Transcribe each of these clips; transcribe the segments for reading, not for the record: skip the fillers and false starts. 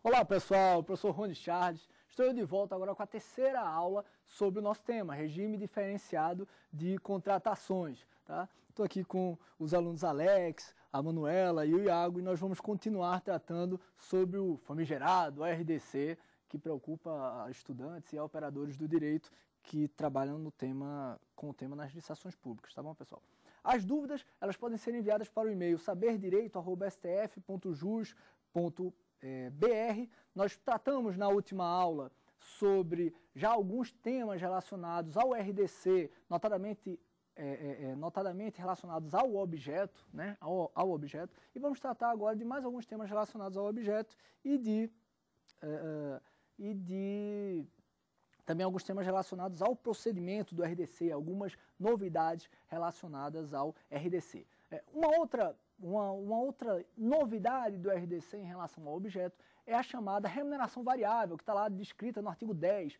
Olá pessoal, professor Rony Charles, estou de volta agora com a terceira aula sobre o nosso tema, regime diferenciado de contratações. Tá? Estou aqui com os alunos Alex, a Manuela e o Iago e nós vamos continuar tratando sobre o famigerado RDC, que preocupa estudantes e operadores do direito que trabalham com o tema nas licitações públicas, tá bom pessoal? As dúvidas, elas podem ser enviadas para o e-mail saberdireito@stf.jus.br. Nós tratamos na última aula sobre já alguns temas relacionados ao RDC, notadamente relacionados ao objeto, né, ao objeto, e vamos tratar agora de mais alguns temas relacionados ao objeto e também alguns temas relacionados ao procedimento do RDC, algumas novidades relacionadas ao RDC. Uma outra novidade do RDC em relação ao objeto é a chamada remuneração variável, que está lá descrita no artigo 10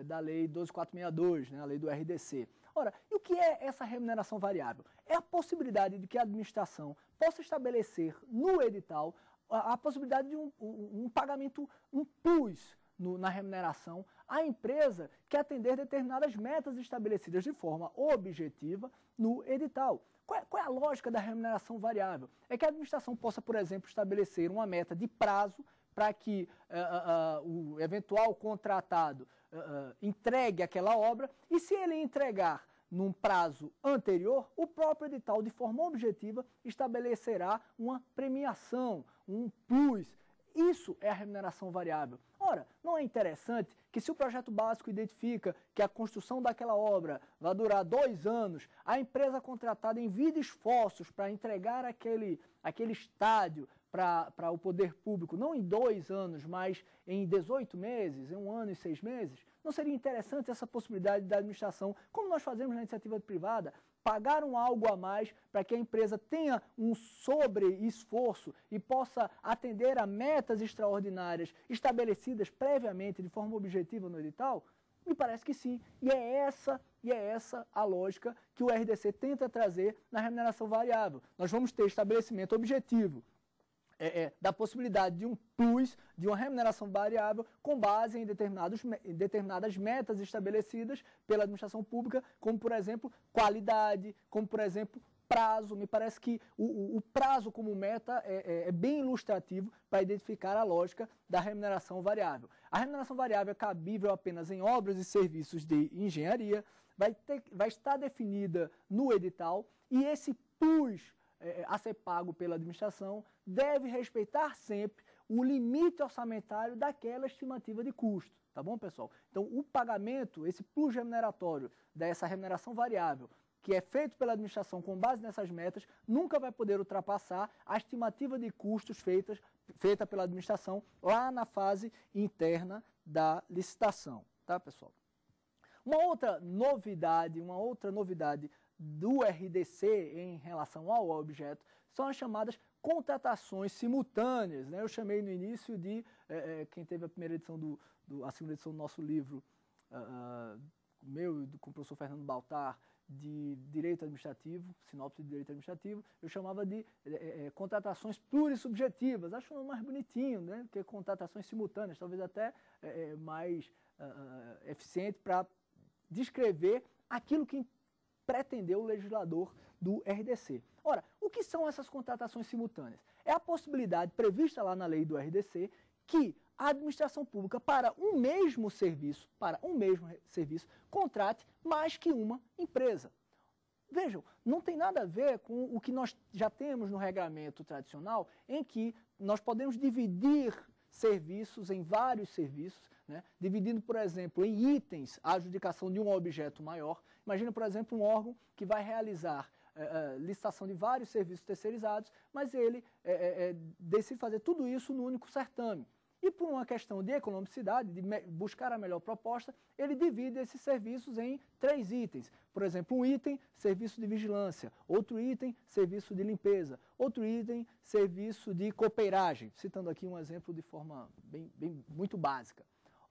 da Lei 12.462, né, a lei do RDC. Ora, e o que é essa remuneração variável? É a possibilidade de que a administração possa estabelecer no edital a possibilidade de um pagamento, um plus na remuneração à empresa que atender determinadas metas estabelecidas de forma objetiva no edital. Qual é a lógica da remuneração variável? É que a administração possa, por exemplo, estabelecer uma meta de prazo para que o eventual contratado entregue aquela obra e se ele entregar num prazo anterior, o próprio edital, de forma objetiva, estabelecerá uma premiação, um plus. Isso é a remuneração variável. Ora, não é interessante que se o projeto básico identifica que a construção daquela obra vai durar 2 anos, a empresa contratada envie esforços para entregar aquele estádio para o poder público, não em 2 anos, mas em 18 meses, em 1 ano e 6 meses? Não seria interessante essa possibilidade da administração, como nós fazemos na iniciativa privada, pagar algo a mais para que a empresa tenha um sobre-esforço e possa atender a metas extraordinárias estabelecidas previamente de forma objetiva no edital? Me parece que sim. E é essa a lógica que o RDC tenta trazer na remuneração variável. Nós vamos ter estabelecimento objetivo da possibilidade de um plus, de uma remuneração variável com base em determinadas metas estabelecidas pela administração pública, como, por exemplo, qualidade, como, por exemplo, prazo. Me parece que o prazo como meta é bem ilustrativo para identificar a lógica da remuneração variável. A remuneração variável é cabível apenas em obras e serviços de engenharia, vai estar definida no edital e esse plus a ser pago pela administração deve respeitar sempre o limite orçamentário daquela estimativa de custo, tá bom, pessoal? Então, o pagamento, esse plus remuneratório dessa remuneração variável, que é feito pela administração com base nessas metas, nunca vai poder ultrapassar a estimativa de custos feita pela administração lá na fase interna da licitação, tá, pessoal? Uma outra novidade do RDC em relação ao objeto são as chamadas contratações simultâneas, né? Eu chamei no início de, quem teve a primeira edição a segunda edição do nosso livro, meu e com o professor Fernando Baltar, de Direito Administrativo, sinopse de Direito Administrativo, eu chamava de contratações plurissubjetivas. Acho mais bonitinho, né? Que contratações simultâneas, talvez até mais eficiente para descrever aquilo que pretendeu o legislador do RDC. Ora, o que são essas contratações simultâneas? É a possibilidade prevista lá na lei do RDC que a administração pública, para um mesmo serviço, contrate mais que uma empresa. Vejam, não tem nada a ver com o que nós já temos no regramento tradicional, em que nós podemos dividir serviços em vários serviços, né? Dividindo, por exemplo, em itens a adjudicação de um objeto maior. Imagina, por exemplo, um órgão que vai realizar licitação de vários serviços terceirizados, mas ele decide fazer tudo isso no único certame. E por uma questão de economicidade, de buscar a melhor proposta, ele divide esses serviços em 3 itens. Por exemplo, um item, serviço de vigilância, outro item, serviço de limpeza, outro item, serviço de copeiragem, citando aqui um exemplo de forma muito básica.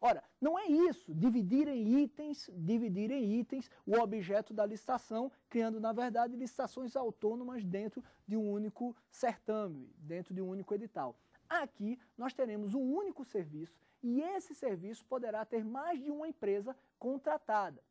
Ora, não é isso, dividir em itens o objeto da licitação, criando, na verdade, licitações autônomas dentro de um único certame, dentro de um único edital. Aqui nós teremos um único serviço e esse serviço poderá ter mais de uma empresa contratada.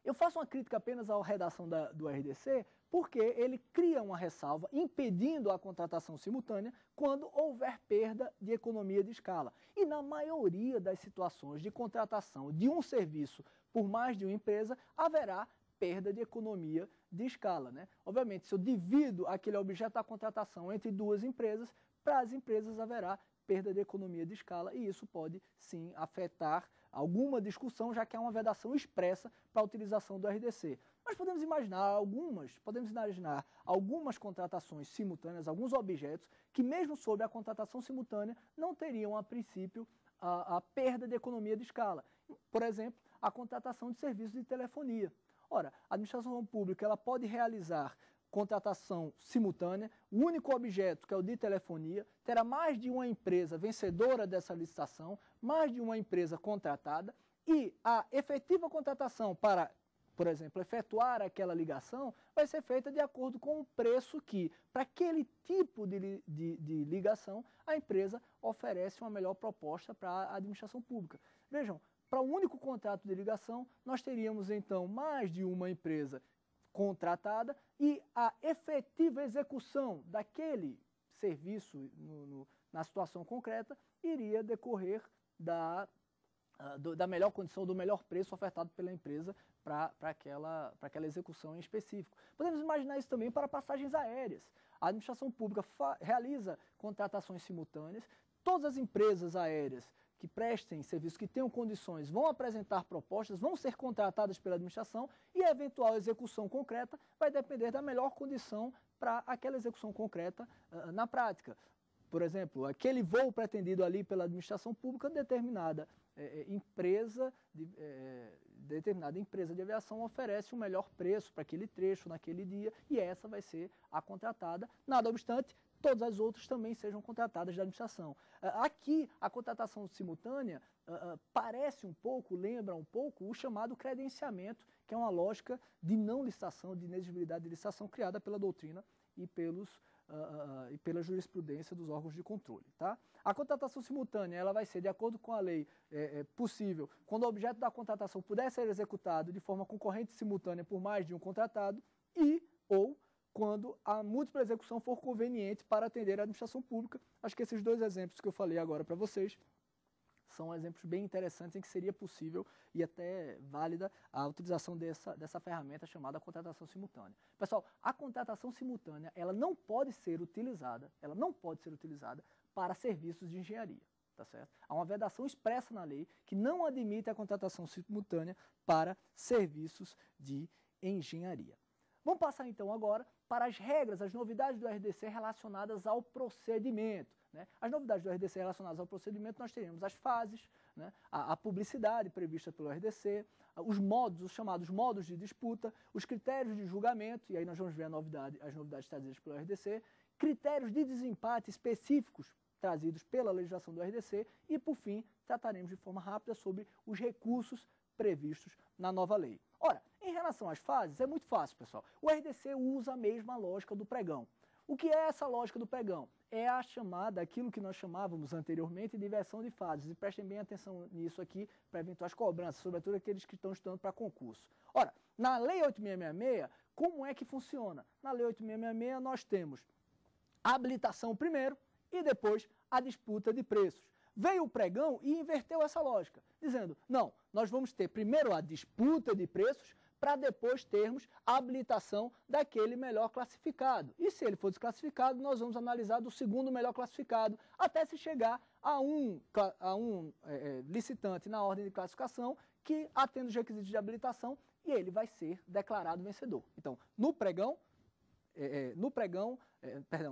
Eu faço uma crítica apenas à redação do RDC, porque ele cria uma ressalva impedindo a contratação simultânea quando houver perda de economia de escala. E na maioria das situações de contratação de um serviço por mais de uma empresa, haverá perda de economia de escala, né? Obviamente, se eu divido aquele objeto da contratação entre duas empresas, para as empresas haverá perda de economia de escala e isso pode sim afetar alguma discussão, já que há uma vedação expressa para a utilização do RDC. Mas podemos imaginar algumas contratações simultâneas, alguns objetos que mesmo sob a contratação simultânea não teriam a princípio a perda de economia de escala. Por exemplo, a contratação de serviços de telefonia. Ora, a administração pública ela pode realizar contratação simultânea, o único objeto, que é o de telefonia, terá mais de uma empresa vencedora dessa licitação, mais de uma empresa contratada, e a efetiva contratação para, por exemplo, efetuar aquela ligação, vai ser feita de acordo com o preço que, para aquele tipo de ligação, a empresa oferece uma melhor proposta para a administração pública. Vejam, para um único contrato de ligação, nós teríamos então mais de uma empresa contratada e a efetiva execução daquele serviço na situação concreta iria decorrer da melhor condição, do melhor preço ofertado pela empresa para aquela execução em específico. Podemos imaginar isso também para passagens aéreas. A administração pública realiza contratações simultâneas, todas as empresas aéreas que prestem serviços, que tenham condições, vão apresentar propostas, vão ser contratadas pela administração e a eventual execução concreta vai depender da melhor condição para aquela execução concreta na prática. Por exemplo, aquele voo pretendido ali pela administração pública, determinada empresa de aviação oferece um melhor preço para aquele trecho, naquele dia, e essa vai ser a contratada. Nada obstante, todas as outras também sejam contratadas da administração. Aqui, a contratação simultânea parece um pouco, lembra um pouco o chamado credenciamento, que é uma lógica de não licitação, de inexigibilidade de licitação criada pela doutrina e pela jurisprudência dos órgãos de controle. Tá? A contratação simultânea ela vai ser, de acordo com a lei, possível quando o objeto da contratação puder ser executado de forma concorrente e simultânea por mais de um contratado ou quando a múltipla execução for conveniente para atender a administração pública. Acho que esses dois exemplos que eu falei agora para vocês são exemplos bem interessantes em que seria possível e até válida a utilização dessa ferramenta chamada contratação simultânea. Pessoal, a contratação simultânea ela não pode ser utilizada para serviços de engenharia. Tá certo? Há uma vedação expressa na lei que não admite a contratação simultânea para serviços de engenharia. Vamos passar então agora para as regras, as novidades do RDC relacionadas ao procedimento. Né? As novidades do RDC relacionadas ao procedimento, nós teremos as fases, né? a publicidade prevista pelo RDC, os chamados modos de disputa, os critérios de julgamento, e aí nós vamos ver as novidades trazidas pelo RDC, critérios de desempate específicos trazidos pela legislação do RDC e, por fim, trataremos de forma rápida sobre os recursos previstos na nova lei. Ora, em relação às fases, é muito fácil, pessoal. O RDC usa a mesma lógica do pregão. O que é essa lógica do pregão? É a chamada, aquilo que nós chamávamos anteriormente de inversão de fases. E prestem bem atenção nisso aqui para eventuais cobranças, sobretudo aqueles que estão estudando para concurso. Ora, na Lei 8666, como é que funciona? Na Lei 8666 nós temos a habilitação primeiro e depois a disputa de preços. Veio o pregão e inverteu essa lógica, dizendo, não, nós vamos ter primeiro a disputa de preços para depois termos a habilitação daquele melhor classificado. E se ele for desclassificado, nós vamos analisar do segundo melhor classificado, até se chegar a um licitante na ordem de classificação que atende os requisitos de habilitação e ele vai ser declarado vencedor. Então,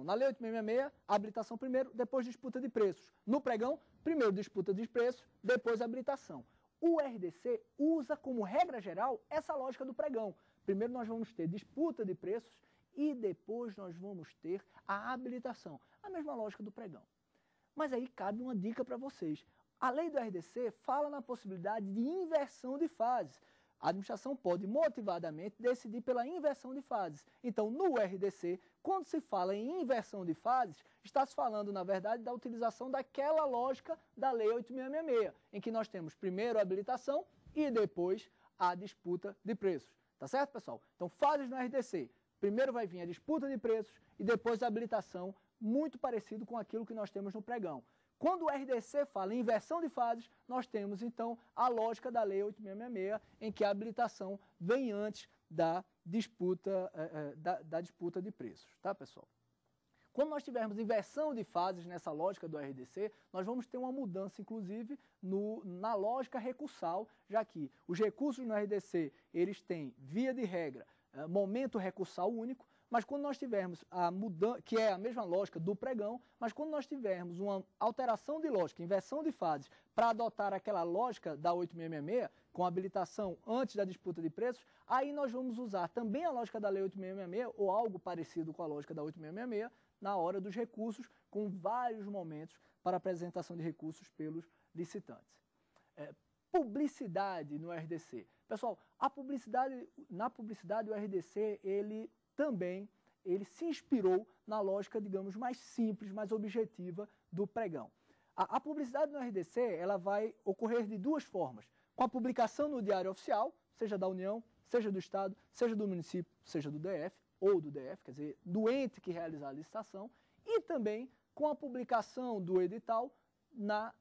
na Lei 8666, habilitação primeiro, depois disputa de preços. No pregão, primeiro disputa de preços, depois habilitação. O RDC usa como regra geral essa lógica do pregão. Primeiro nós vamos ter disputa de preços e depois nós vamos ter a habilitação. A mesma lógica do pregão. Mas aí cabe uma dica para vocês. A lei do RDC fala na possibilidade de inversão de fases. a administração pode motivadamente decidir pela inversão de fases. Então, no RDC, quando se fala em inversão de fases, está se falando, na verdade, da utilização daquela lógica da Lei 8666, em que nós temos primeiro a habilitação e depois a disputa de preços. Tá certo, pessoal? Então, fases no RDC. Primeiro vai vir a disputa de preços e depois a habilitação, muito parecido com aquilo que nós temos no pregão. Quando o RDC fala em inversão de fases, nós temos, então, a lógica da Lei 8666, em que a habilitação vem antes da disputa, disputa de preços, tá, pessoal? Quando nós tivermos inversão de fases nessa lógica do RDC, nós vamos ter uma mudança, inclusive, na lógica recursal, já que os recursos no RDC, eles têm, via de regra, momento recursal único, mas quando nós tivermos a mudança, que é a mesma lógica do pregão, mas quando nós tivermos uma alteração de lógica, inversão de fases, para adotar aquela lógica da 8666, com habilitação antes da disputa de preços, aí nós vamos usar também a lógica da Lei 8666, ou algo parecido com a lógica da 8666, na hora dos recursos, com vários momentos para apresentação de recursos pelos licitantes. Publicidade no RDC. Pessoal, na publicidade o RDC, ele se inspirou na lógica, digamos, mais simples, mais objetiva do pregão. A publicidade no RDC, ela vai ocorrer de duas formas. Com a publicação no Diário Oficial, seja da União, seja do Estado, seja do município, seja do DF, ou do DF, quer dizer, do ente que realizar a licitação, e também com a publicação do edital na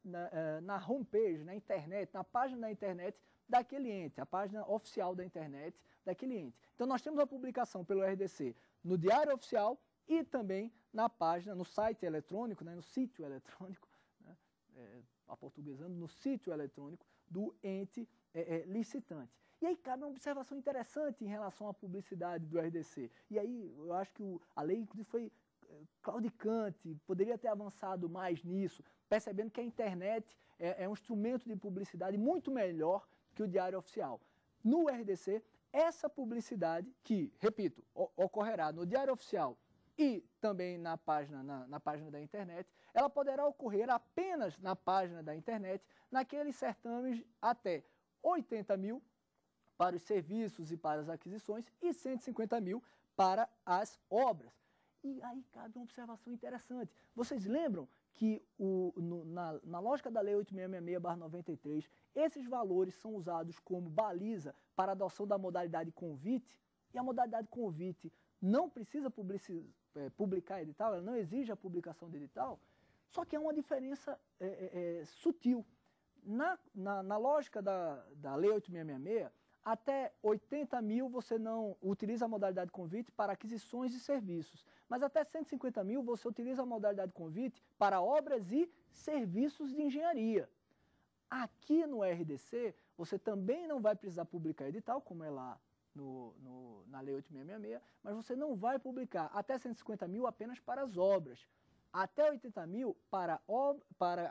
homepage, na internet, na página da internet daquele ente, a página oficial da internet daquele ente. Então nós temos a publicação pelo RDC no Diário Oficial e também na página, no site eletrônico, no sítio eletrônico, aportuguesando, no sítio eletrônico do ente licitante. E aí cabe uma observação interessante em relação à publicidade do RDC. E aí eu acho que a lei, inclusive, foi claudicante, poderia ter avançado mais nisso, percebendo que a internet é um instrumento de publicidade muito melhor que o Diário Oficial. No RDC, essa publicidade, que, repito, ocorrerá no Diário Oficial e também na página da internet, ela poderá ocorrer apenas na página da internet, naqueles certames até 80 mil para os serviços e para as aquisições e 150 mil para as obras. E aí cabe uma observação interessante. Vocês lembram que na lógica da Lei 8666/93, esses valores são usados como baliza para a adoção da modalidade convite, e a modalidade convite não precisa publicar edital, ela não exige a publicação de edital, só que é uma diferença sutil. Na lógica da Lei 8666, até 80 mil você não utiliza a modalidade convite para aquisições e serviços, mas até 150 mil você utiliza a modalidade convite para obras e serviços de engenharia. Aqui no RDC, você também não vai precisar publicar edital, como é lá na Lei 8666, mas você não vai publicar até 150 mil apenas para as obras, até 80 mil para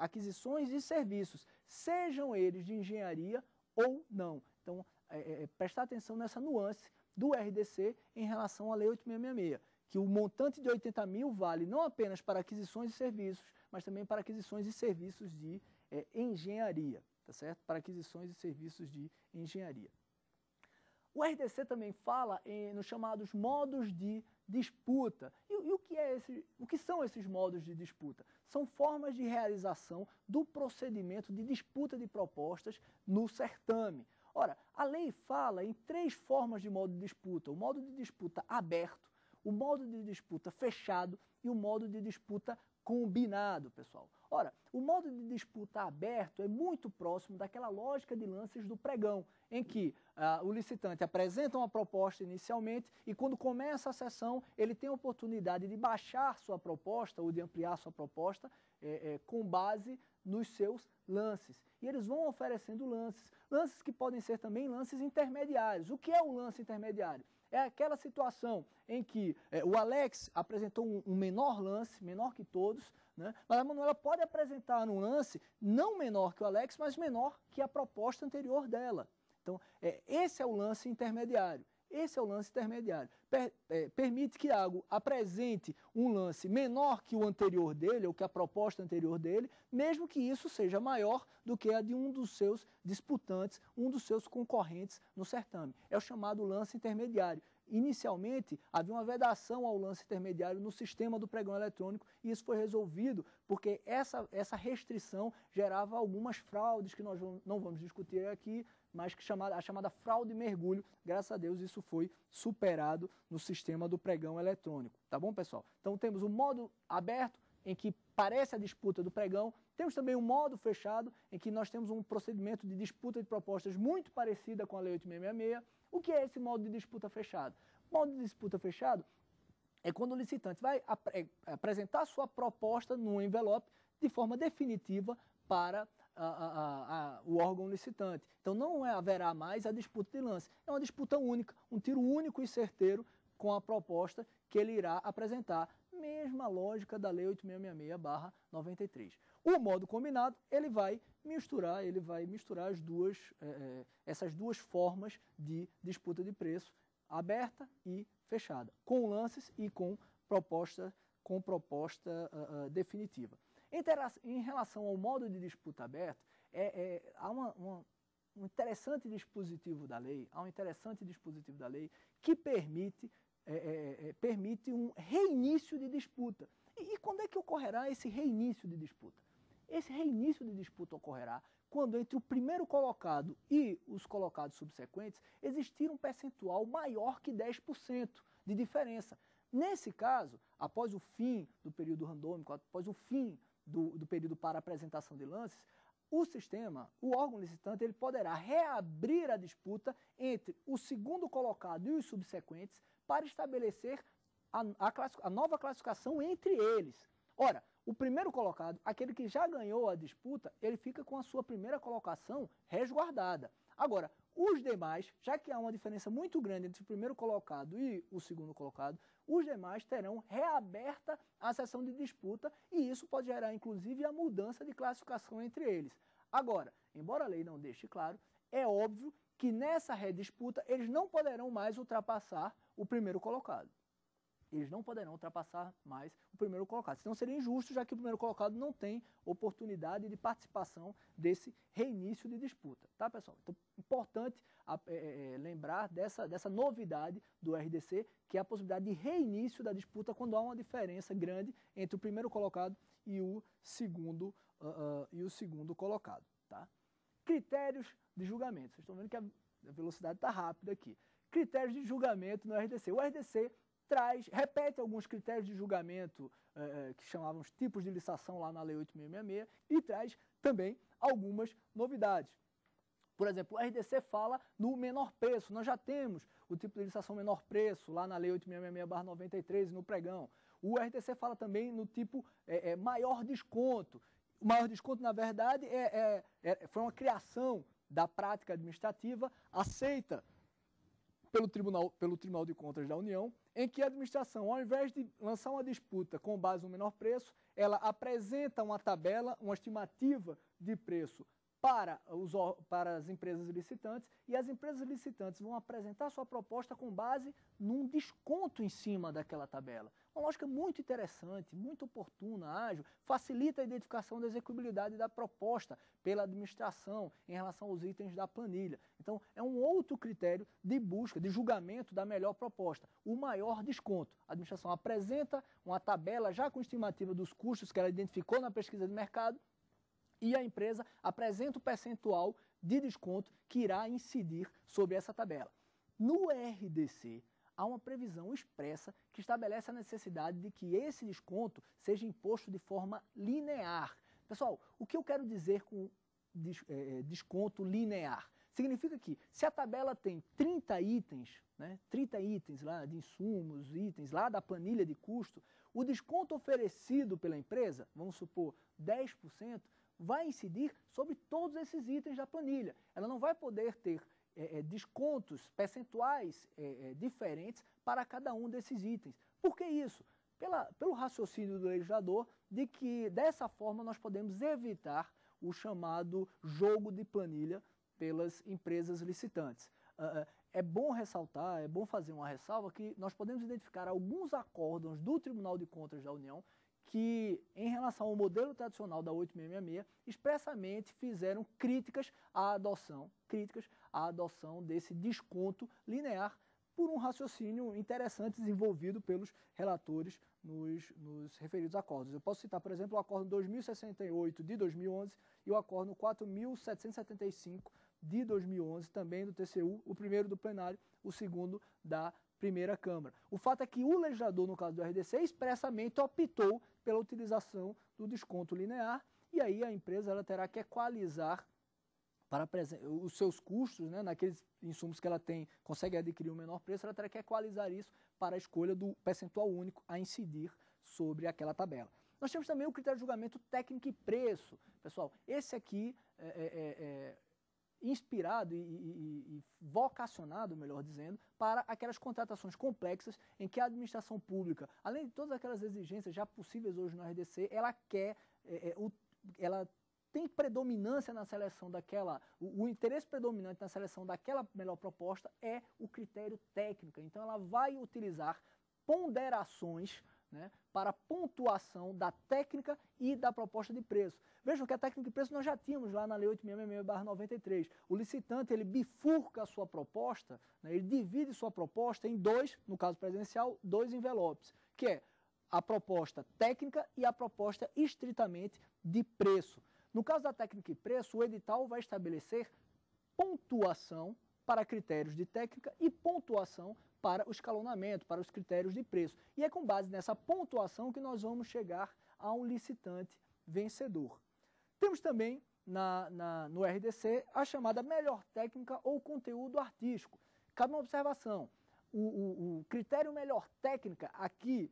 aquisições e serviços, sejam eles de engenharia ou não. Então, prestar atenção nessa nuance do RDC em relação à Lei 8666, que o montante de 80 mil vale não apenas para aquisições e serviços, mas também para aquisições e serviços de engenharia, tá certo? Para aquisições e serviços de engenharia. O RDC também fala nos chamados modos de disputa. E o que são esses modos de disputa? São formas de realização do procedimento de disputa de propostas no certame. Ora, a lei fala em 3 formas de modo de disputa: o modo de disputa aberto, o modo de disputa fechado e o modo de disputa combinado, pessoal. Ora, o modo de disputa aberto é muito próximo daquela lógica de lances do pregão, em que o licitante apresenta uma proposta inicialmente e quando começa a sessão ele tem a oportunidade de baixar sua proposta ou de ampliar sua proposta com base nos seus lances. E eles vão oferecendo lances que podem ser também lances intermediários. O que é o lance intermediário? É aquela situação em que o Alex apresentou um menor lance, menor que todos, né? Mas a Manuela pode apresentar um lance não menor que o Alex, mas menor que a proposta anterior dela. Então, esse é o lance intermediário, Esse é o lance intermediário. Permite que algo apresente um lance menor que o anterior dele, ou que a proposta anterior dele, mesmo que isso seja maior do que a de um dos seus disputantes, um dos seus concorrentes no certame. É o chamado lance intermediário. Inicialmente, havia uma vedação ao lance intermediário no sistema do pregão eletrônico e isso foi resolvido porque essa restrição gerava algumas fraudes que nós não vamos discutir aqui, mas que a chamada fraude mergulho, graças a Deus isso foi superado no sistema do pregão eletrônico. Tá bom, pessoal? Então temos o modo aberto, em que parece a disputa do pregão. Temos também um modo fechado, em que nós temos um procedimento de disputa de propostas muito parecida com a Lei 8666. O que é esse modo de disputa fechado? O modo de disputa fechado é quando o licitante vai apresentar sua proposta num envelope de forma definitiva para o órgão licitante. Então não haverá mais a disputa de lance. É uma disputa única, um tiro único e certeiro com a proposta que ele irá apresentar. Mesma lógica da Lei 8666/93. O modo combinado, ele vai misturar essas duas formas de disputa de preço, aberta e fechada, com lances e com proposta definitiva. Em relação ao modo de disputa aberta, há um interessante dispositivo da lei, que permite um reinício de disputa. E quando é que ocorrerá esse reinício de disputa? Esse reinício de disputa ocorrerá quando entre o primeiro colocado e os colocados subsequentes existir um percentual maior que 10% de diferença. Nesse caso, após o fim do período randômico, após o fim do período para apresentação de lances, o órgão licitante, ele poderá reabrir a disputa entre o segundo colocado e os subsequentes para estabelecer a nova classificação entre eles. Ora, o primeiro colocado, aquele que já ganhou a disputa, ele fica com a sua primeira colocação resguardada. Agora, os demais, já que há uma diferença muito grande entre o primeiro colocado e o segundo colocado, os demais terão reaberta a sessão de disputa e isso pode gerar, inclusive, a mudança de classificação entre eles. Agora, embora a lei não deixe claro, é óbvio que nessa redisputa eles não poderão mais ultrapassar o primeiro colocado. Eles não poderão ultrapassar mais o primeiro colocado. Senão seria injusto, já que o primeiro colocado não tem oportunidade de participação desse reinício de disputa. Tá, pessoal? Então, importante lembrar dessa novidade do RDC, que é a possibilidade de reinício da disputa quando há uma diferença grande entre o primeiro colocado e o segundo colocado. Tá? Critérios de julgamento. Vocês estão vendo que a velocidade está rápida aqui. Critérios de julgamento no RDC. O RDC repete alguns critérios de julgamento que chamavam os tipos de licitação lá na Lei 8666 e traz também algumas novidades. Por exemplo, o RDC fala no menor preço. Nós já temos o tipo de licitação menor preço lá na Lei 8666/93 no pregão. O RDC fala também no tipo maior desconto. O maior desconto, na verdade, foi uma criação da prática administrativa aceita pelo Tribunal de Contas da União, em que a administração, ao invés de lançar uma disputa com base no menor preço, ela apresenta uma tabela, uma estimativa de preço para as empresas licitantes, e as empresas licitantes vão apresentar sua proposta com base num desconto em cima daquela tabela. Uma lógica muito interessante, muito oportuna, ágil, facilita a identificação da execuibilidade da proposta pela administração em relação aos itens da planilha. Então, é um outro critério de busca, de julgamento da melhor proposta, o maior desconto. A administração apresenta uma tabela já com estimativa dos custos que ela identificou na pesquisa de mercado, e a empresa apresenta o percentual de desconto que irá incidir sobre essa tabela. No RDC, há uma previsão expressa que estabelece a necessidade de que esse desconto seja imposto de forma linear. Pessoal, o que eu quero dizer com desconto linear? Significa que se a tabela tem 30 itens, 30 itens lá de insumos, itens lá da planilha de custo, o desconto oferecido pela empresa, vamos supor 10%, vai incidir sobre todos esses itens da planilha. Ela não vai poder ter descontos percentuais diferentes para cada um desses itens. Por que isso? Pelo raciocínio do legislador de que dessa forma nós podemos evitar o chamado jogo de planilha pelas empresas licitantes. é bom ressaltar, é bom fazer uma ressalva que nós podemos identificar alguns acórdãos do Tribunal de Contas da União que, em relação ao modelo tradicional da 8666, expressamente fizeram críticas à adoção desse desconto linear por um raciocínio interessante desenvolvido pelos relatores nos referidos acordos. Eu posso citar, por exemplo, o acordo 2068 de 2011 e o acordo 4775 de 2011, também do TCU, o primeiro do plenário, o segundo da primeira Câmara. O fato é que o legislador, no caso do RDC, expressamente optou pela utilização do desconto linear, e aí a empresa ela terá que equalizar para os seus custos, né, naqueles insumos que ela consegue adquirir um menor preço, ela terá que equalizar isso para a escolha do percentual único a incidir sobre aquela tabela. Nós temos também o critério de julgamento técnico e preço. Pessoal, esse aqui é inspirado e vocacionado, melhor dizendo, para aquelas contratações complexas em que a administração pública, além de todas aquelas exigências já possíveis hoje no RDC, ela tem predominância na seleção daquela, o interesse predominante na seleção daquela melhor proposta é o critério técnico. Então ela vai utilizar ponderações, né, para pontuação da técnica e da proposta de preço. Vejam que a técnica de preço nós já tínhamos lá na Lei 8666/93. O licitante, ele bifurca a sua proposta, né, ele divide sua proposta em dois, no caso presidencial, dois envelopes, que é a proposta técnica e a proposta estritamente de preço. No caso da técnica e preço, o edital vai estabelecer pontuação para critérios de técnica e pontuação para o escalonamento, para os critérios de preço. E é com base nessa pontuação que nós vamos chegar a um licitante vencedor. Temos também no RDC a chamada melhor técnica ou conteúdo artístico. Cabe uma observação, o critério melhor técnica aqui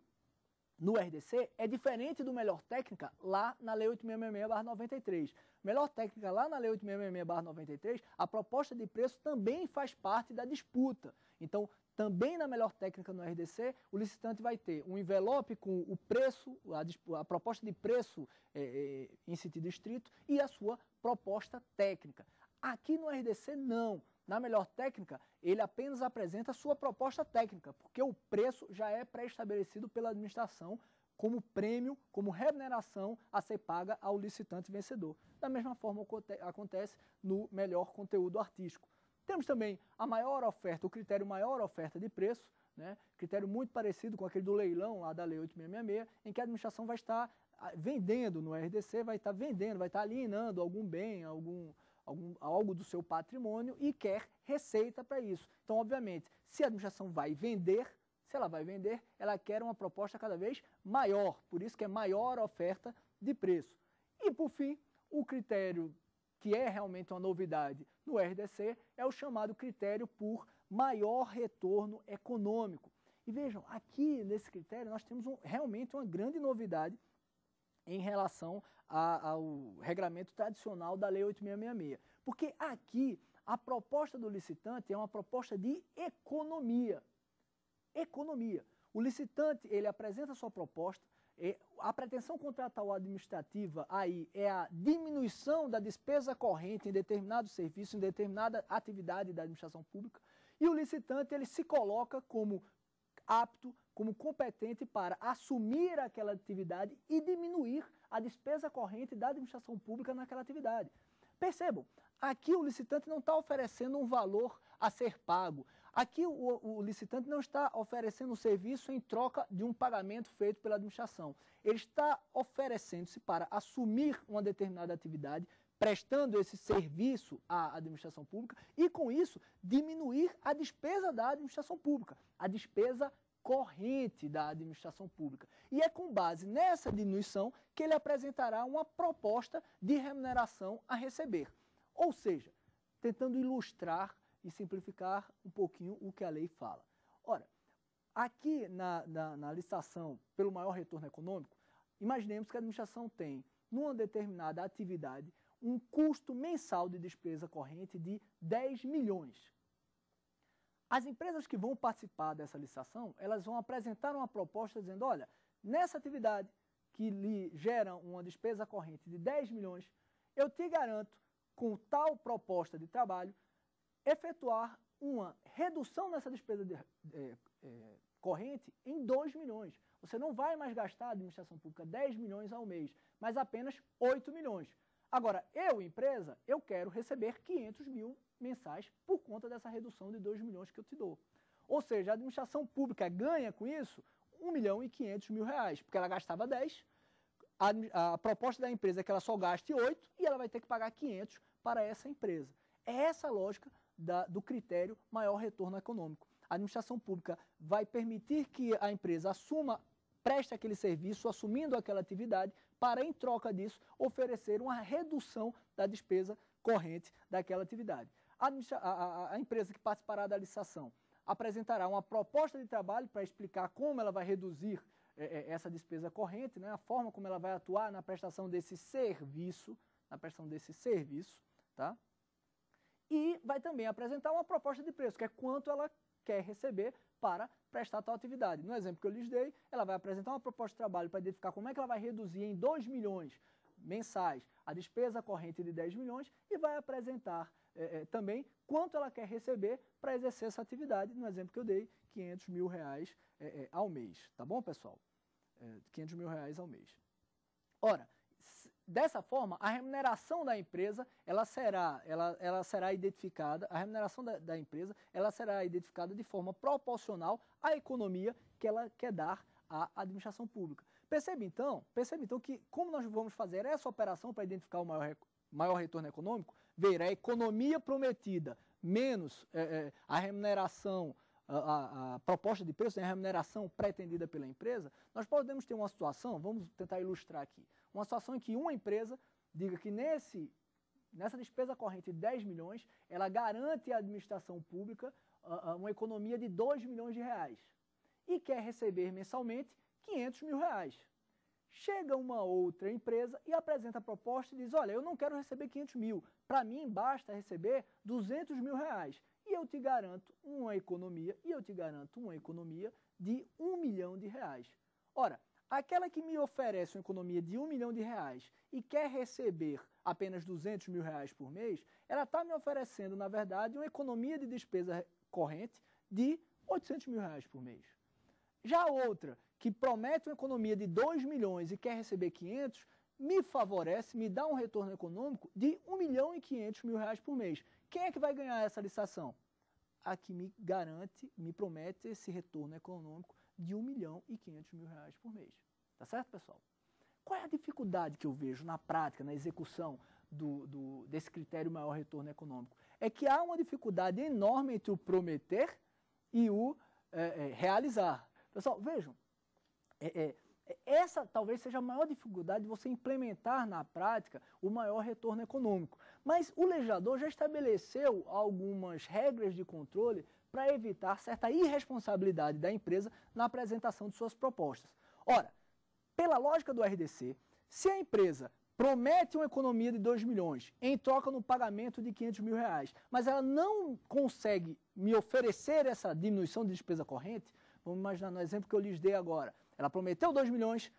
no RDC é diferente do melhor técnica lá na Lei 8666/93. Melhor técnica lá na Lei 8666/93, a proposta de preço também faz parte da disputa. Então, também na melhor técnica no RDC, o licitante vai ter um envelope com o preço, a proposta de preço em sentido estrito e a sua proposta técnica. Aqui no RDC, não. Na melhor técnica, ele apenas apresenta a sua proposta técnica, porque o preço já é pré-estabelecido pela administração como prêmio, como remuneração a ser paga ao licitante vencedor. Da mesma forma acontece no melhor conteúdo artístico. Temos também a maior oferta, o critério maior oferta de preço, né? Critério muito parecido com aquele do leilão lá da Lei 8666, em que a administração vai estar vendendo no RDC, vai estar vendendo, vai estar alienando algum bem, algo do seu patrimônio e quer receita para isso. Então, obviamente, se a administração vai vender, ela quer uma proposta cada vez maior, por isso que é maior oferta de preço. E, por fim, o critério que é realmente uma novidade no RDC é o chamado critério por maior retorno econômico. E vejam, aqui nesse critério nós temos realmente uma grande novidade em relação ao regramento tradicional da Lei 8666. Porque aqui a proposta do licitante é uma proposta de economia. Economia. O licitante, ele apresenta a sua proposta, a pretensão contratual administrativa aí é a diminuição da despesa corrente em determinado serviço, em determinada atividade da administração pública, e o licitante, ele se coloca como apto, como competente para assumir aquela atividade e diminuir a despesa corrente da administração pública naquela atividade. Percebam, aqui o licitante não está oferecendo um valor a ser pago. Aqui o licitante não está oferecendo um serviço em troca de um pagamento feito pela administração. Ele está oferecendo-se para assumir uma determinada atividade, prestando esse serviço à administração pública e, com isso, diminuir a despesa da administração pública, a despesa corrente da administração pública. E é com base nessa diminuição que ele apresentará uma proposta de remuneração a receber. Ou seja, tentando ilustrar e simplificar um pouquinho o que a lei fala. Ora, aqui na licitação pelo maior retorno econômico, imaginemos que a administração tem, numa determinada atividade, um custo mensal de despesa corrente de 10 milhões. As empresas que vão participar dessa licitação, elas vão apresentar uma proposta dizendo, olha, nessa atividade que lhe gera uma despesa corrente de 10 milhões, eu te garanto, com tal proposta de trabalho, efetuar uma redução nessa despesa corrente em 2 milhões. Você não vai mais gastar a administração pública 10 milhões ao mês, mas apenas 8 milhões. Agora, eu, empresa, eu quero receber 500 mil mensais por conta dessa redução de 2 milhões que eu te dou. Ou seja, a administração pública ganha com isso 1 milhão e 500 mil reais, porque ela gastava 10, a proposta da empresa é que ela só gaste 8 e ela vai ter que pagar 500 para essa empresa. É essa a lógica do critério maior retorno econômico. A administração pública vai permitir que a empresa preste aquele serviço, assumindo aquela atividade, para, em troca disso, oferecer uma redução da despesa corrente daquela atividade. A empresa que participará da licitação apresentará uma proposta de trabalho para explicar como ela vai reduzir essa despesa corrente, né, a forma como ela vai atuar na prestação desse serviço, tá? E vai também apresentar uma proposta de preço, que é quanto ela quer receber para prestar tal atividade. No exemplo que eu lhes dei, ela vai apresentar uma proposta de trabalho para identificar como é que ela vai reduzir em 2 milhões mensais a despesa corrente de 10 milhões e vai apresentar também quanto ela quer receber para exercer essa atividade. No exemplo que eu dei, 500 mil reais ao mês. Tá bom, pessoal? 500 mil reais ao mês. Ora, dessa forma, a remuneração da empresa, ela será identificada, a remuneração da empresa, ela será identificada de forma proporcional à economia que ela quer dar à administração pública. Percebe então que como nós vamos fazer essa operação para identificar o maior retorno econômico, ver a economia prometida menos a remuneração, a proposta de preço, né, a remuneração pretendida pela empresa, nós podemos ter uma situação, vamos tentar ilustrar aqui, uma situação em que uma empresa diga que nessa despesa corrente de 10 milhões, ela garante à administração pública uma economia de 2 milhões de reais e quer receber mensalmente 500 mil reais. Chega uma outra empresa e apresenta a proposta e diz, olha, eu não quero receber 500 mil, para mim basta receber 200 mil reais. E eu te garanto uma economia, de 1 milhão de reais. Ora, aquela que me oferece uma economia de 1 milhão de reais e quer receber apenas 200 mil reais por mês, ela está me oferecendo, na verdade, uma economia de despesa corrente de 800 mil reais por mês. Já a outra, que promete uma economia de 2 milhões e quer receber 500, me favorece, me dá um retorno econômico de 1 milhão e 500 mil reais por mês. Quem é que vai ganhar essa licitação? A que me garante, me promete esse retorno econômico de 1 milhão e 500 mil reais por mês. Tá certo, pessoal? Qual é a dificuldade que eu vejo na prática, na execução desse critério maior retorno econômico? É que há uma dificuldade enorme entre o prometer e o realizar. Pessoal, vejam, essa talvez seja a maior dificuldade de você implementar na prática o maior retorno econômico. Mas o legislador já estabeleceu algumas regras de controle para evitar certa irresponsabilidade da empresa na apresentação de suas propostas. Ora, pela lógica do RDC, se a empresa promete uma economia de 2 milhões em troca no pagamento de 500 mil reais, mas ela não consegue me oferecer essa diminuição de despesa corrente, vamos imaginar no exemplo que eu lhes dei agora, ela prometeu 2 milhões,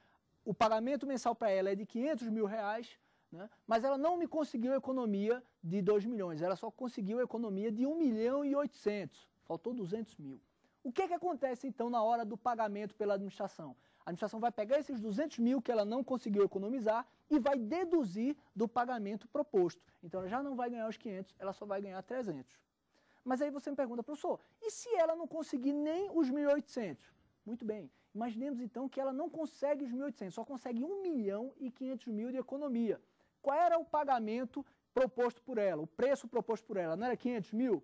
o pagamento mensal para ela é de 500 mil reais, né, mas ela não me conseguiu a economia de 2 milhões, ela só conseguiu a economia de 1 milhão e 800, faltou 200 mil. O que acontece então na hora do pagamento pela administração? A administração vai pegar esses 200 mil que ela não conseguiu economizar e vai deduzir do pagamento proposto. Então ela já não vai ganhar os 500, ela só vai ganhar 300. Mas aí você me pergunta, professor, e se ela não conseguir nem os 1.800? Muito bem, imaginemos então que ela não consegue os 1.800, só consegue 1 milhão e 500 mil de economia. Qual era o pagamento proposto por ela, o preço proposto por ela? Não era 500 mil?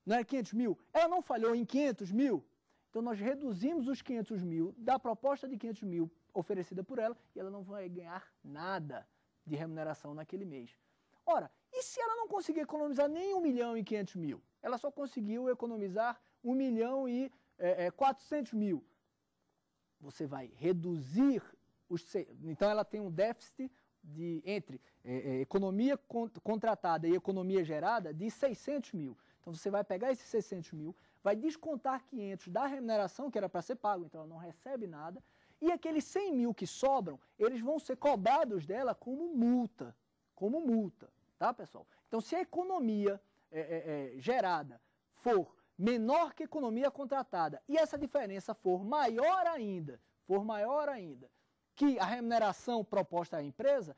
Não era 500 mil? Ela não falhou em 500 mil? Então nós reduzimos os 500 mil da proposta de 500 mil oferecida por ela e ela não vai ganhar nada de remuneração naquele mês. Ora, e se ela não conseguir economizar nem 1 milhão e 500 mil? Ela só conseguiu economizar 1 milhão e 400 mil. Você vai reduzir então ela tem um déficit entre economia contratada e economia gerada de 600 mil. Então você vai pegar esses 600 mil, vai descontar 500 da remuneração que era para ser pago, então ela não recebe nada, e aqueles 100 mil que sobram, eles vão ser cobrados dela como multa, tá pessoal? Então se a economia gerada for menor que a economia contratada e essa diferença for maior ainda, que a remuneração proposta à empresa,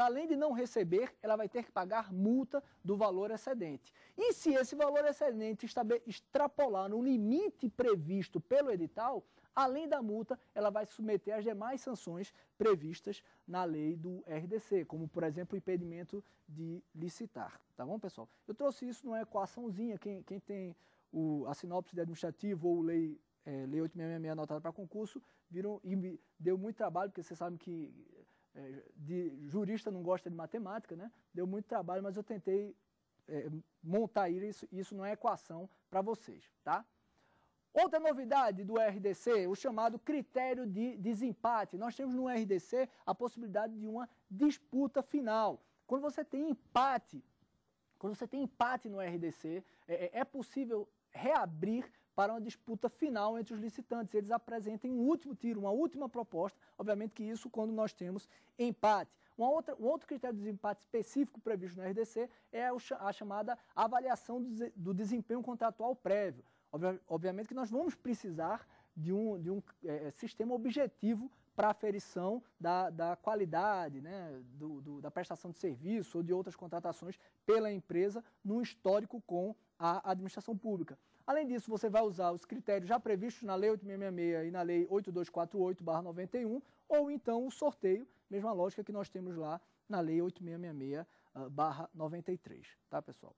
além de não receber, ela vai ter que pagar multa do valor excedente. E se esse valor excedente extrapolar no limite previsto pelo edital, além da multa, ela vai se submeter às demais sanções previstas na lei do RDC, como, por exemplo, o impedimento de licitar. Tá bom, pessoal? Eu trouxe isso numa equaçãozinha, quem tem a sinopse de administrativo ou lei 8666 anotada para concurso, viram e me deu muito trabalho, porque vocês sabem que de jurista não gosta de matemática, né? Deu muito trabalho, mas eu tentei montar isso numa equação para vocês, tá? Outra novidade do RDC, o chamado critério de desempate. Nós temos no RDC a possibilidade de uma disputa final. Quando você tem empate no RDC, é possível reabrir para uma disputa final entre os licitantes. Eles apresentem um último tiro, uma última proposta, obviamente que isso quando nós temos empate. Um outro critério de desempate específico previsto no RDC é a chamada avaliação do desempenho contratual prévio. Obviamente que nós vamos precisar de um sistema objetivo para aferição da qualidade, né, da prestação de serviço ou de outras contratações pela empresa num histórico com a administração pública. Além disso, você vai usar os critérios já previstos na Lei 8666 e na Lei 8248/91, ou então o sorteio, mesma lógica que nós temos lá na Lei 8666/93, tá, pessoal?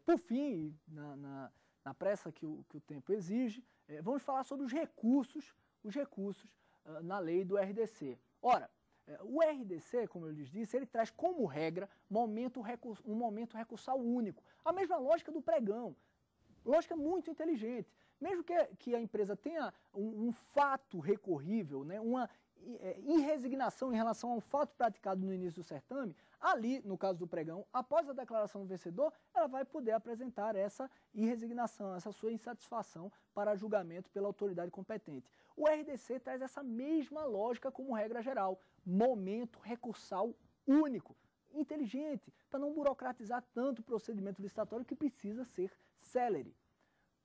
Por fim, na pressa que o tempo exige, vamos falar sobre os recursos na lei do RDC. Ora, o RDC, como eu lhes disse, ele traz como regra um momento recursal único. A mesma lógica do pregão. Lógica muito inteligente. Mesmo que a empresa tenha um fato recorrível, né, uma irresignação em relação a um fato praticado no início do certame, ali, no caso do pregão, após a declaração do vencedor, ela vai poder apresentar essa irresignação, essa sua insatisfação para julgamento pela autoridade competente. O RDC traz essa mesma lógica como regra geral, momento recursal único, inteligente, para não burocratizar tanto o procedimento licitatório que precisa ser célere.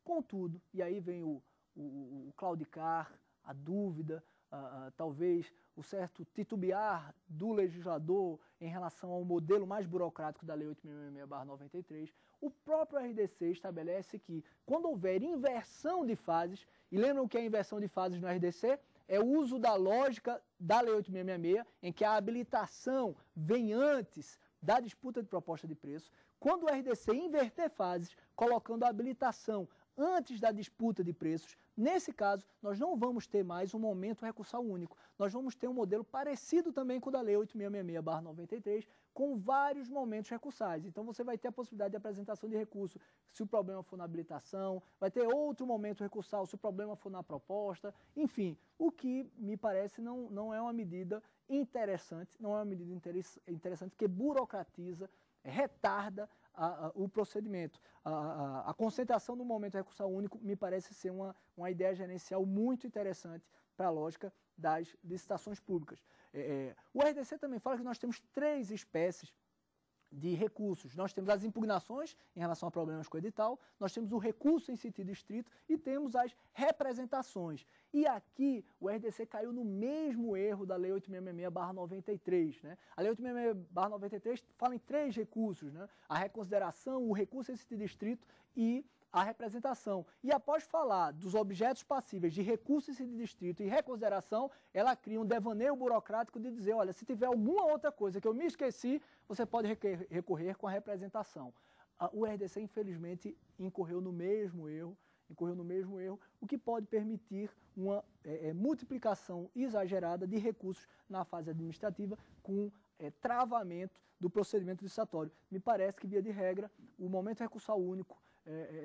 Contudo, e aí vem o claudicar, a dúvida, talvez o certo titubear do legislador em relação ao modelo mais burocrático da Lei 8666/93, o próprio RDC estabelece que quando houver inversão de fases, e lembram que a inversão de fases no RDC é o uso da lógica da Lei 8666, em que a habilitação vem antes da disputa de proposta de preço, quando o RDC inverter fases, colocando a habilitação antes da disputa de preços, nesse caso, nós não vamos ter mais um momento recursal único. Nós vamos ter um modelo parecido também com o da Lei 8666/93, com vários momentos recursais. Então, você vai ter a possibilidade de apresentação de recurso se o problema for na habilitação, vai ter outro momento recursal se o problema for na proposta, enfim, o que me parece não é uma medida interessante, não é uma medida interessante que burocratiza, retarda o procedimento. A concentração do momento recursal único me parece ser uma ideia gerencial muito interessante para a lógica das licitações públicas. O RDC também fala que nós temos 3 espécies de recursos. Nós temos as impugnações em relação a problemas com o edital, nós temos o recurso em sentido estrito e temos as representações. E aqui o RDC caiu no mesmo erro da Lei 8666/93. Né? A Lei 8666/93 fala em 3 recursos, né? A reconsideração, o recurso em sentido estrito e a representação. E após falar dos objetos passíveis de recurso em sentido estrito e reconsideração, ela cria um devaneio burocrático de dizer, olha, se tiver alguma outra coisa que eu me esqueci, você pode recorrer com a representação. O RDC, infelizmente, incorreu no mesmo erro, o que pode permitir uma multiplicação exagerada de recursos na fase administrativa com travamento do procedimento licitatório. Me parece que, via de regra, o momento recursal único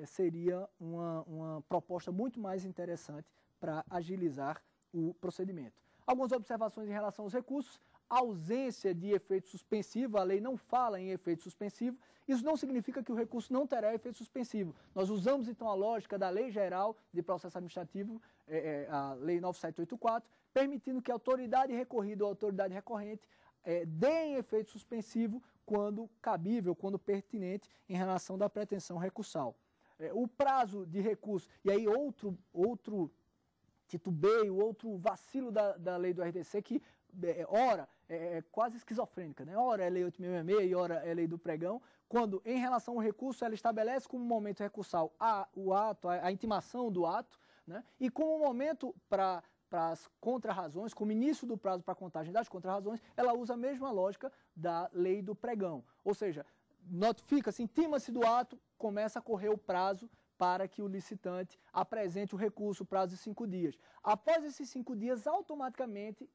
seria uma proposta muito mais interessante para agilizar o procedimento. Algumas observações em relação aos recursos. Ausência de efeito suspensivo, a lei não fala em efeito suspensivo, isso não significa que o recurso não terá efeito suspensivo. Nós usamos então a lógica da Lei Geral de Processo Administrativo, a Lei 9784, permitindo que a autoridade recorrida ou a autoridade recorrente deem efeito suspensivo quando cabível, quando pertinente, em relação da pretensão recursal. o prazo de recurso, e aí outro titubeio, outro vacilo da lei do RDC que, ora, é quase esquizofrênica, né? Ora é lei 8.666 e ora é lei do pregão, quando, em relação ao recurso, ela estabelece como momento recursal a intimação do ato, né? E como momento para as contrarrazões, como início do prazo para a contagem das contrarrazões, ela usa a mesma lógica da lei do pregão. Ou seja, notifica-se, intima-se do ato, começa a correr o prazo para que o licitante apresente o recurso, o prazo de 5 dias. Após esses 5 dias, automaticamente,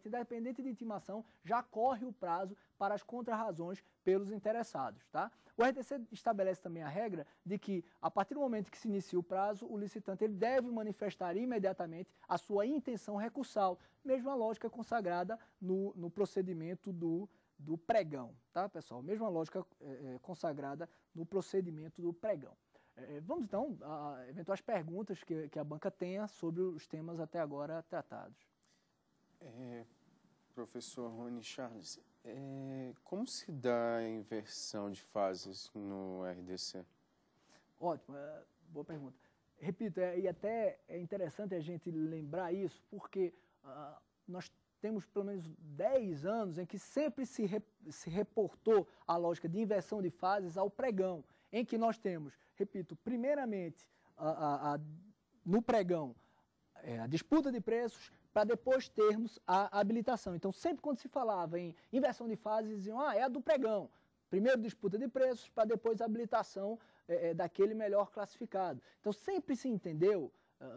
independente de intimação, já corre o prazo para as contrarrazões pelos interessados. Tá? O RDC estabelece também a regra de que, a partir do momento que se inicia o prazo, o licitante ele deve manifestar imediatamente a sua intenção recursal, mesma lógica consagrada no procedimento do pregão. Tá, pessoal? Mesma lógica consagrada no procedimento do pregão. Vamos então a eventuais perguntas que a banca tenha sobre os temas até agora tratados. Professor Rony Charles, como se dá a inversão de fases no RDC? Ótimo, boa pergunta. Repito, e até é interessante a gente lembrar isso, porque nós temos pelo menos 10 anos em que sempre se reportou a lógica de inversão de fases ao pregão, em que nós temos, repito, primeiramente no pregão a disputa de preços, para depois termos a habilitação. Então, sempre quando se falava em inversão de fases, diziam, é a do pregão. Primeiro disputa de preços, para depois a habilitação daquele melhor classificado. Então, sempre se entendeu,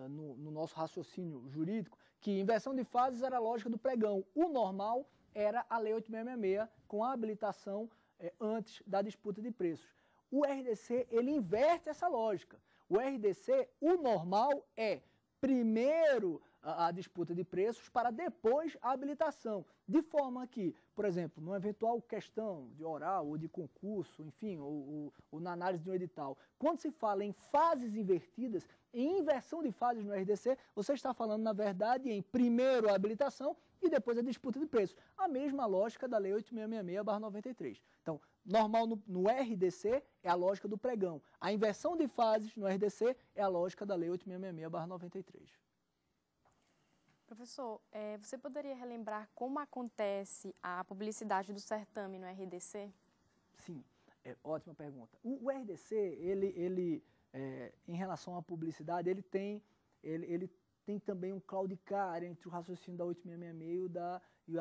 no nosso raciocínio jurídico, que inversão de fases era a lógica do pregão. O normal era a Lei 8.666, com a habilitação antes da disputa de preços. O RDC, ele inverte essa lógica. O RDC, o normal é primeiro a disputa de preços para depois a habilitação. De forma que, por exemplo, numa eventual questão de oral ou de concurso, enfim, ou na análise de um edital, quando se fala em fases invertidas, em inversão de fases no RDC, você está falando, na verdade, em primeiro a habilitação e depois a disputa de preços. A mesma lógica da Lei 8.666/93. Então, normal no RDC é a lógica do pregão. A inversão de fases no RDC é a lógica da Lei 8.666/93. Professor, você poderia relembrar como acontece a publicidade do certame no RDC? Sim, ótima pergunta. O RDC, ele em relação à publicidade, ele tem também um claudicar entre o raciocínio da 8.666 e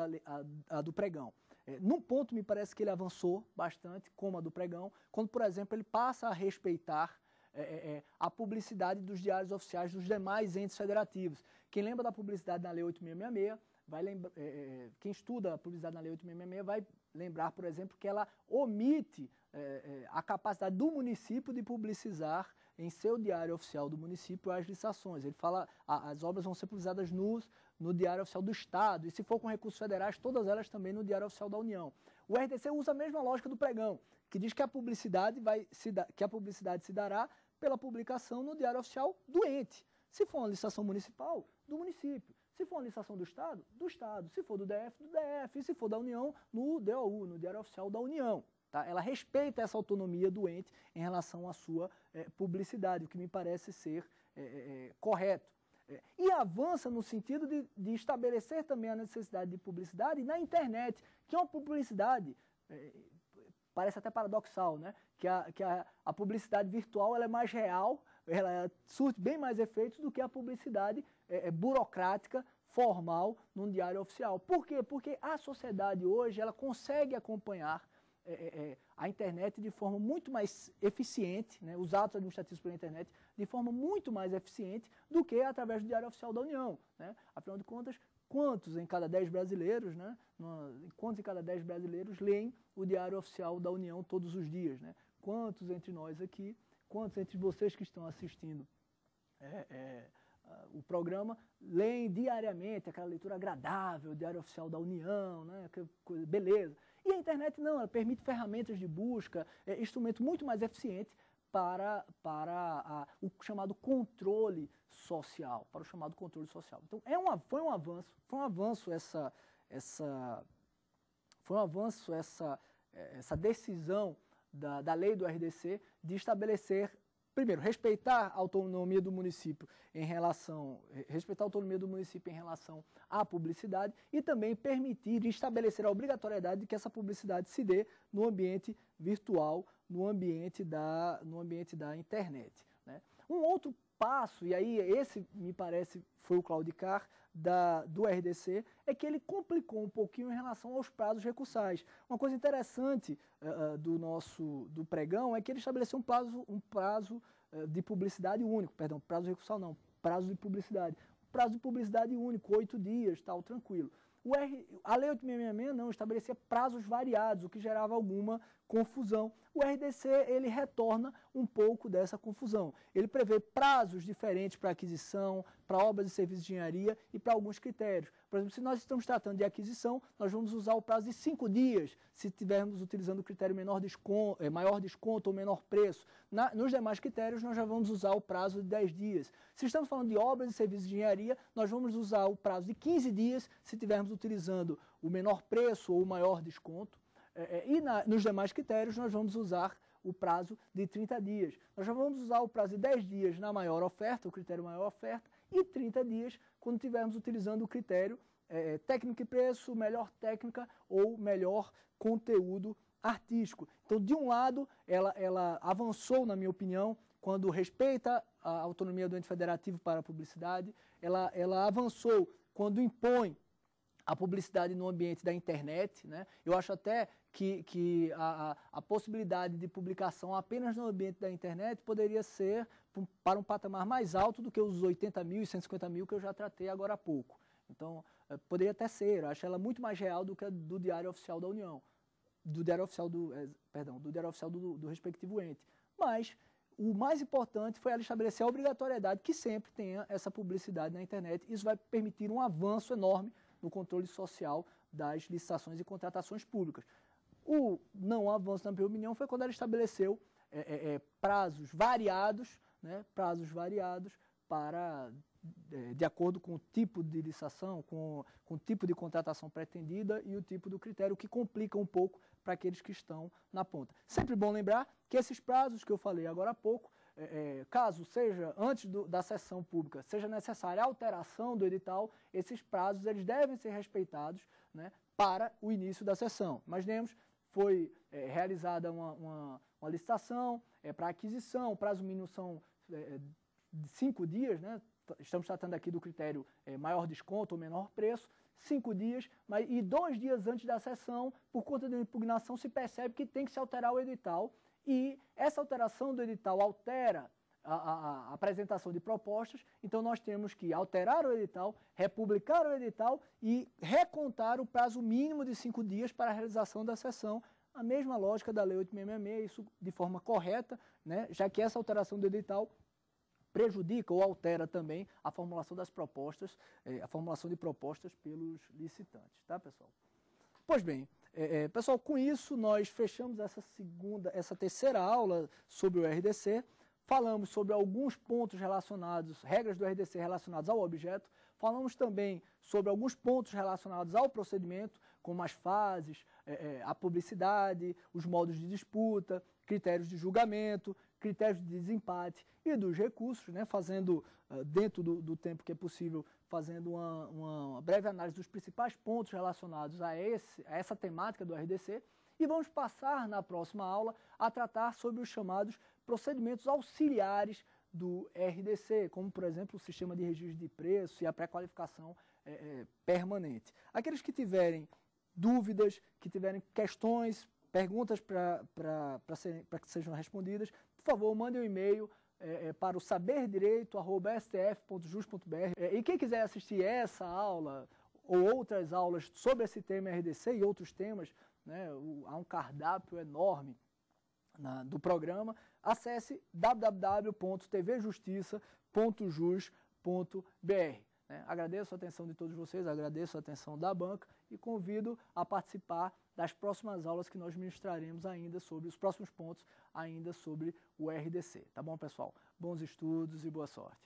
a do pregão. Num ponto, me parece que ele avançou bastante, como a do pregão, quando, por exemplo, ele passa a respeitar a publicidade dos diários oficiais dos demais entes federativos. Quem lembra da publicidade na Lei 8.666, quem estuda a publicidade na Lei 8.666 vai lembrar, por exemplo, que ela omite a capacidade do município de publicizar em seu diário oficial do município as licitações. Ele fala as obras vão ser publicizadas no Diário Oficial do Estado, e se for com recursos federais, todas elas também no Diário Oficial da União. O RDC usa a mesma lógica do pregão, que diz que a publicidade se dará pela publicação no Diário Oficial do ente. Se for uma licitação municipal, do município. Se for uma licitação do Estado, do Estado. Se for do DF, do DF. E se for da União, no DOU, no Diário Oficial da União. Tá? Ela respeita essa autonomia do ente em relação à sua publicidade, o que me parece ser correto. E avança no sentido de estabelecer também a necessidade de publicidade na internet, que é uma publicidade, parece até paradoxal, né? que a publicidade virtual ela é mais real, ela surte bem mais efeitos do que a publicidade burocrática, formal, num diário oficial. Por quê? Porque a sociedade hoje ela consegue acompanhar a internet de forma muito mais eficiente, né, os atos administrativos pela internet, de forma muito mais eficiente do que através do Diário Oficial da União. Né? Afinal de contas, quantos em cada 10 brasileiros, né, quantos em cada 10 brasileiros leem o Diário Oficial da União todos os dias? Né? Quantos entre nós aqui, quantos entre vocês que estão assistindo o programa, leem diariamente aquela leitura agradável, o Diário Oficial da União, né, coisa, beleza. E a internet não, ela permite ferramentas de busca, instrumento muito mais eficiente para o chamado controle social, Então, foi um avanço essa decisão da lei do RDC de estabelecer primeiro, respeitar a autonomia do município em relação à publicidade e também permitir e estabelecer a obrigatoriedade de que essa publicidade se dê no ambiente virtual, no ambiente da internet, né? Um outro passo, e aí esse me parece foi o claudicar do RDC, é que ele complicou um pouquinho em relação aos prazos recursais. Uma coisa interessante do pregão é que ele estabeleceu um prazo de publicidade único, perdão, prazo recursal não, prazo de publicidade. Prazo de publicidade único, 8 dias, tal, tranquilo. A Lei 8.666 não estabelecia prazos variados, o que gerava alguma confusão. O RDC, ele retorna um pouco dessa confusão. Ele prevê prazos diferentes para aquisição, para obras e serviços de engenharia e para alguns critérios. Por exemplo, se nós estamos tratando de aquisição, nós vamos usar o prazo de 5 dias, se estivermos utilizando o critério maior desconto ou menor preço. Nos demais critérios, nós já vamos usar o prazo de 10 dias. Se estamos falando de obras e serviços de engenharia, nós vamos usar o prazo de 15 dias, se estivermos utilizando o menor preço ou o maior desconto. Nos demais critérios, nós vamos usar o prazo de 30 dias. Nós já vamos usar o prazo de 10 dias na maior oferta, o critério maior oferta, e 30 dias quando estivermos utilizando o critério técnica e preço, melhor técnica ou melhor conteúdo artístico. Então, de um lado, ela avançou, na minha opinião, quando respeita a autonomia do ente federativo para a publicidade, ela avançou quando impõe a publicidade no ambiente da internet, né? Eu acho até que a possibilidade de publicação apenas no ambiente da internet poderia ser para um patamar mais alto do que os 80 mil e 150 mil que eu já tratei agora há pouco. Então, poderia até ser, eu acho ela muito mais real do que a do Diário Oficial da União, do Diário Oficial do respectivo ente. Mas o mais importante foi ela estabelecer a obrigatoriedade que sempre tenha essa publicidade na internet. Isso vai permitir um avanço enorme no controle social das licitações e contratações públicas. O não avanço, na minha opinião, foi quando ela estabeleceu prazos variados, né, para, de acordo com o tipo de licitação, com o tipo de contratação pretendida e o tipo do critério, que complica um pouco para aqueles que estão na ponta. Sempre bom lembrar que esses prazos que eu falei agora há pouco, caso seja, antes da sessão pública, seja necessária a alteração do edital, esses prazos eles devem ser respeitados, né, para o início da sessão. Imaginemos, foi realizada uma licitação para aquisição, o prazo mínimo são de 5 dias, né, estamos tratando aqui do critério maior desconto ou menor preço, 5 dias, e 2 dias antes da sessão, por conta da impugnação, se percebe que tem que se alterar o edital, e essa alteração do edital altera a apresentação de propostas, então nós temos que alterar o edital, republicar o edital e recontar o prazo mínimo de 5 dias para a realização da sessão, a mesma lógica da Lei 8.666, isso de forma correta, né, já que essa alteração do edital prejudica ou altera também a formulação das propostas, a formulação de propostas pelos licitantes, tá, pessoal? Pois bem, pessoal, com isso nós fechamos essa terceira aula sobre o RDC. Falamos sobre alguns pontos relacionados, regras do RDC relacionadas ao objeto. Falamos também sobre alguns pontos relacionados ao procedimento, como as fases, a publicidade, os modos de disputa, critérios de julgamento, critérios de desempate e dos recursos, né, fazendo, dentro do tempo que é possível, fazendo uma breve análise dos principais pontos relacionados a essa temática do RDC. E vamos passar na próxima aula a tratar sobre os chamados procedimentos auxiliares do RDC, como, por exemplo, o sistema de registro de preço e a pré-qualificação permanente. Aqueles que tiverem dúvidas, que tiverem questões, perguntas para que sejam respondidas, por favor, mandem um e-mail para o saberdireito@stf.jus.br. E quem quiser assistir essa aula ou outras aulas sobre esse tema RDC e outros temas, né, há um cardápio enorme do programa, acesse www.tvjustiça.jus.br. Agradeço a atenção de todos vocês, agradeço a atenção da banca e convido a participar das próximas aulas que nós ministraremos ainda sobre os próximos pontos, ainda sobre o RDC. Tá bom, pessoal? Bons estudos e boa sorte.